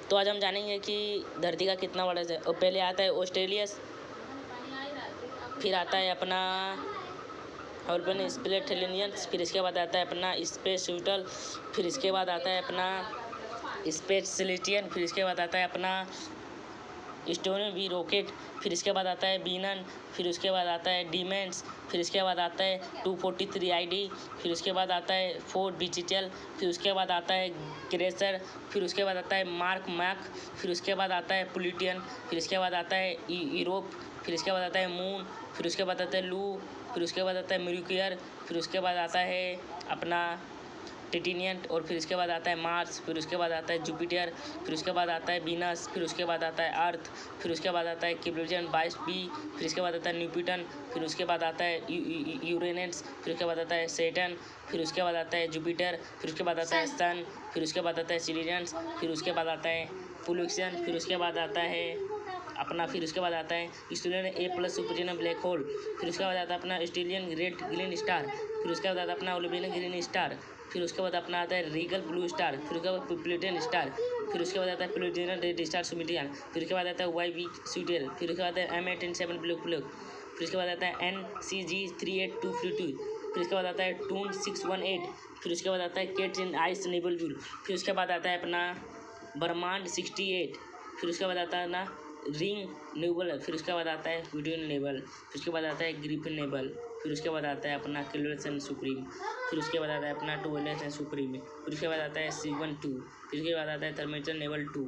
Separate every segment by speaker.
Speaker 1: तो आज हम जानेंगे कि धरती का कितना बड़ा है। और पहले आता है ऑस्ट्रेलिया, फिर आता है अपना हॉर्पन स्प्लेटेलियंस, फिर इसके बाद आता है अपना स्पेस शूटल, फिर इसके बाद आता है अपना स्पेस सिलिटियन, फिर इसके बाद आता है अपना स्टोन भी रॉकेट, फिर इसके बाद आता है बीनन, फिर उसके बाद आता है डीमेंस, फिर इसके बाद आता है 243 ID, फिर उसके बाद आता है 4 डिजिटल, फिर उसके बाद आता है क्रेसर, फिर उसके बाद आता है मार्क मैक, फिर उसके बाद आता है प्लूटियन, फिर इसके बाद आता है यूरोप, फिर इसके बाद आता है मून, फिर उसके बाद आता है लू, फिर उसके बाद आता है मर्क्यूरी, फिर उसके बाद आता है अपना टाइटेनियम, और फिर इसके बाद आता है मार्स, फिर उसके बाद आता है जुपिटर, फिर उसके बाद आता है वीनस, फिर उसके बाद आता है अर्थ, फिर उसके बाद आता है कैप्रिकॉर्न 22b, फिर इसके बाद आता है न्यूटन, फिर उसके बाद आता है यूरेनस, फिर उसके बाद आता है सैटर्न, फिर उसके बाद आता है जुपिटर, फिर उसके बाद आता है सन, फिर उसके बाद आता है सिलियन, फिर उसके बाद आता है प्लूटन, फिर उसके बाद आता है अपना, फिर उसके बाद आता है stallion A+ supernova black hole, फिर उसके बाद आता है अपना स्टेलियन रेड ग्रीन स्टार, फिर उसके बाद आता है अपना ओलिवियन ग्रीन स्टार, फिर उसके बाद अपना आता है रीगल ब्लू स्टार, फिर उसके बाद प्लूटन स्टार, फिर उसके बाद आता है प्लूटन रेड स्टार सुमिटियन, फिर उसके बाद आता है YB स्यूटेल, फिर उसके बाद आता है M817 ब्लू, फिर उसके बाद आता है NCG 38252, फिर उसके बाद आता है टून 618, फिर उसके बाद आता है केट इन आइस नेबुला, फिर उसके बाद आता है अपना ब्रह्मांड 68, फिर उसके बाद आता है ना रिंग नेबुला, फिर उसके बाद आता है वीडियो नेबल, फिर उसके बाद आता है ग्रिफिन नेबल, फिर उसके बाद आता है अपना किलोसन सुप्रीम, फिर उसके बाद आता है अपना टोलेसन सुप्रीम, फिर उसके बाद आता है C12, फिर उसके बाद आता है थर्मेटर नेबल 2,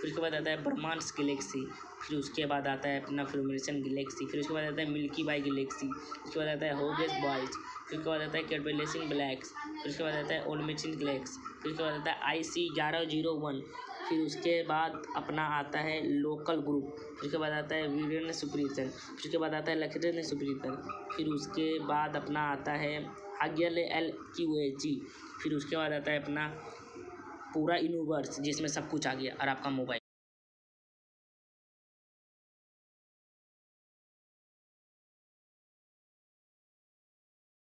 Speaker 1: फिर उसके बाद आता है ब्रह्मांड गैलेक्सी, फिर उसके बाद आता है अपना फ्लोमेशन गैलेक्सी, फिर उसके बाद आता है मिल्की वे गैलेक्सी, उसके बाद आता है होगेस बॉयज, फिर उसके बाद आता है कैटबेलेसिन ब्लैक्स, फिर उसके बाद आता है ओलमेचिन गैलेक्स, फिर उसके बाद आता है IC 1101, फिर उसके बाद अपना आता है लोकल ग्रुप, फिर उसके बाद आता है वीडियन सुपरीसन, फिर उसके बाद आता है लखनऊ सुपरीसन, फिर उसके बाद अपना आता है LQAG, फिर उसके बाद आता है अपना पूरा यूनिवर्स जिसमें सब कुछ आ गया और आपका मोबाइल।